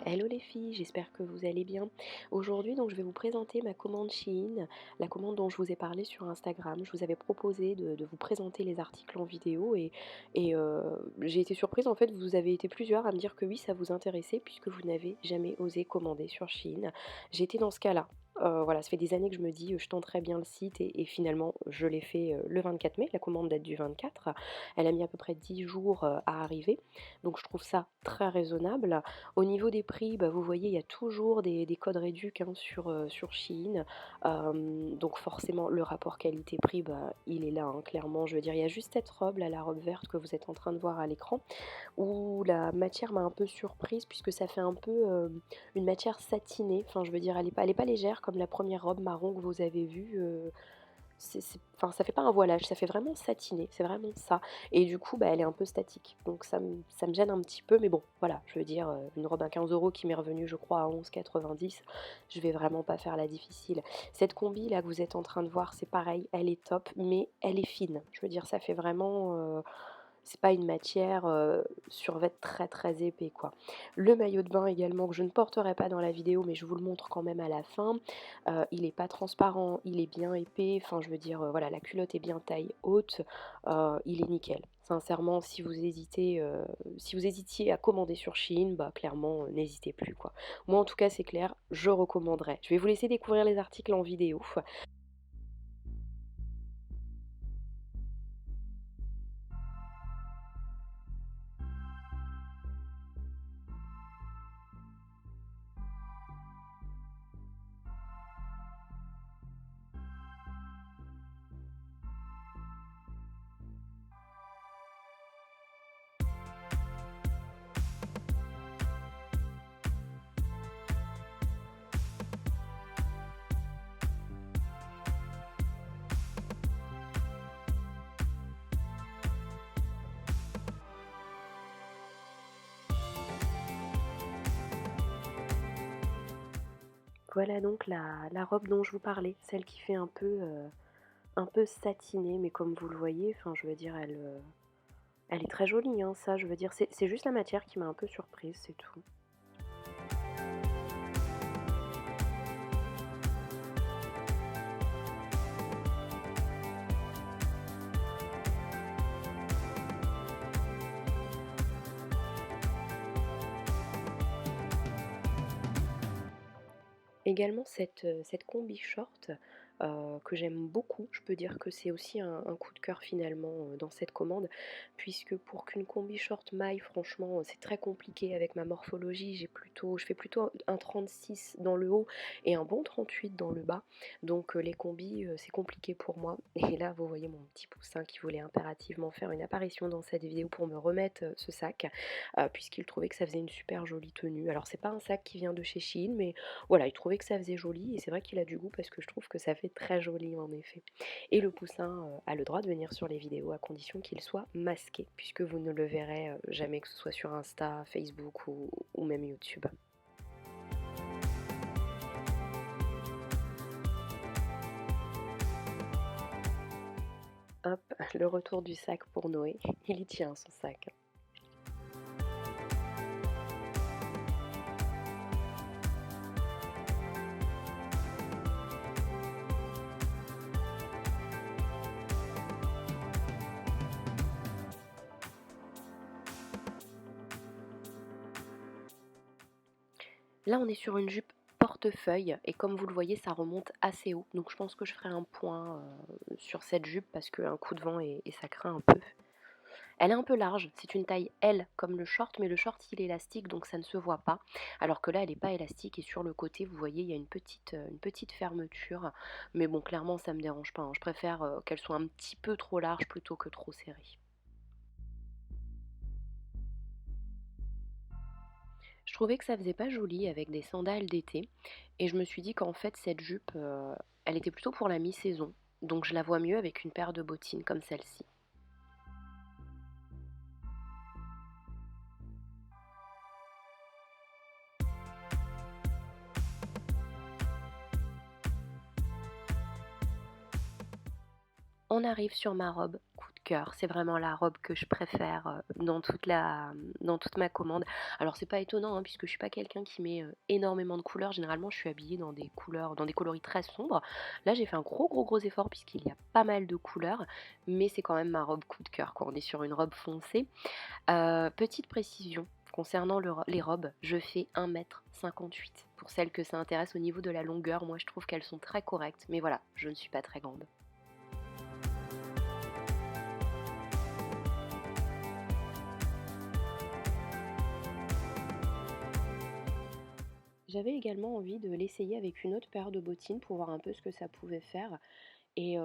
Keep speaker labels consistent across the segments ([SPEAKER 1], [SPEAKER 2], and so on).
[SPEAKER 1] Hello les filles, j'espère que vous allez bien. Aujourd'hui, donc, je vais vous présenter ma commande Shein, la commande dont je vous ai parlé sur Instagram. Je vous avais proposé de vous présenter les articles en vidéo et j'ai été surprise. En fait, vous avez été plusieurs à me dire que oui, ça vous intéressait puisque vous n'avez jamais osé commander sur Shein. J'étais dans ce cas-là. Voilà, ça fait des années que je me dis je tenterai bien le site et finalement je l'ai fait le 24 mai. La commande date du 24. Elle a mis à peu près 10 jours à arriver. Donc je trouve ça très raisonnable. Au niveau des prix, bah, vous voyez, il y a toujours des codes réduc, hein, sur Shein. Donc forcément, le rapport qualité-prix, bah, il est là, hein, clairement. Je veux dire, il y a juste cette robe, là, la robe verte que vous êtes en train de voir à l'écran, où la matière m'a un peu surprise puisque ça fait un peu, une matière satinée. Enfin, je veux dire, elle est pas légère comme la première robe marron que vous avez vue, enfin, ça fait pas un voilage, ça fait vraiment satiné, c'est vraiment ça et du coup, bah, elle est un peu statique donc ça me gêne un petit peu mais bon, voilà, je veux dire, une robe à 15 € qui m'est revenue, je crois, à 11,90 €, je vais vraiment pas faire la difficile. Cette combi là que vous êtes en train de voir, c'est pareil, elle est top mais elle est fine. Je veux dire, ça fait vraiment, c'est pas une matière, survêt très, très épais, quoi. Le maillot de bain également que je ne porterai pas dans la vidéo, mais je vous le montre quand même à la fin. Il est pas transparent, il est bien épais, enfin je veux dire, voilà, la culotte est bien taille haute, il est nickel. Sincèrement, si vous hésitiez à commander sur Shein, bah clairement, n'hésitez plus, quoi. Moi en tout cas, c'est clair, je recommanderais. Je vais vous laisser découvrir les articles en vidéo. Voilà donc la robe dont je vous parlais, celle qui fait un peu satinée, mais comme vous le voyez, enfin je veux dire elle est très jolie, hein, ça je veux dire, c'est juste la matière qui m'a un peu surprise, c'est tout. Également cette combi short, que j'aime beaucoup. Je peux dire que c'est aussi un coup de cœur finalement, dans cette commande, puisque pour qu'une combi short m'aille, franchement, c'est très compliqué avec ma morphologie. Je fais plutôt un 36 dans le haut et un bon 38 dans le bas. Donc, les combis, c'est compliqué pour moi. Et là, vous voyez mon petit poussin qui voulait impérativement faire une apparition dans cette vidéo pour me remettre, ce sac, puisqu'il trouvait que ça faisait une super jolie tenue. Alors c'est pas un sac qui vient de chez Shein, mais voilà, il trouvait que ça faisait joli et c'est vrai qu'il a du goût parce que je trouve que ça fait très joli en effet. Et le poussin a le droit de venir sur les vidéos à condition qu'il soit masqué, puisque vous ne le verrez jamais, que ce soit sur Insta, Facebook ou même YouTube. Hop, le retour du sac pour Noé. Il y tient son sac. Là, on est sur une jupe portefeuille et comme vous le voyez, ça remonte assez haut. Donc je pense que je ferai un point sur cette jupe parce qu'un coup de vent et ça craint un peu. Elle est un peu large, c'est une taille L comme le short, mais le short il est élastique donc ça ne se voit pas. Alors que là elle n'est pas élastique et sur le côté vous voyez il y a une petite fermeture. Mais bon clairement ça me dérange pas, hein. Je préfère qu'elle soit un petit peu trop large plutôt que trop serrée. Je trouvais que ça faisait pas joli avec des sandales d'été et je me suis dit qu'en fait cette jupe elle était plutôt pour la mi-saison. Donc je la vois mieux avec une paire de bottines comme celle-ci. On arrive sur ma robe coup de cœur. C'est vraiment la robe que je préfère, dans toute ma commande. Alors c'est pas étonnant, hein, puisque je suis pas quelqu'un qui met, énormément de couleurs. Généralement, je suis habillée dans des coloris très sombres. Là, j'ai fait un gros, gros, gros effort puisqu'il y a pas mal de couleurs, mais c'est quand même ma robe coup de cœur, quoi. On est sur une robe foncée. Petite précision concernant les robes, je fais 1,58 m. Pour celles que ça intéresse au niveau de la longueur, moi je trouve qu'elles sont très correctes, mais voilà, je ne suis pas très grande. J'avais également envie de l'essayer avec une autre paire de bottines pour voir un peu ce que ça pouvait faire et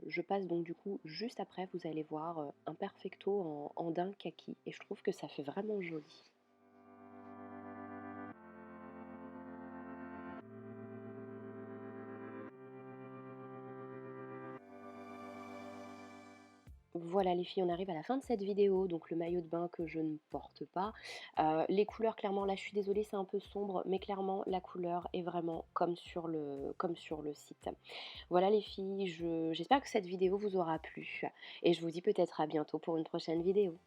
[SPEAKER 1] je passe donc du coup juste après, vous allez voir, un perfecto en daim kaki et je trouve que ça fait vraiment joli. Voilà les filles, on arrive à la fin de cette vidéo, donc le maillot de bain que je ne porte pas. Les couleurs clairement, là je suis désolée, c'est un peu sombre, mais clairement la couleur est vraiment comme sur le site. Voilà les filles, j'espère que cette vidéo vous aura plu et je vous dis peut-être à bientôt pour une prochaine vidéo.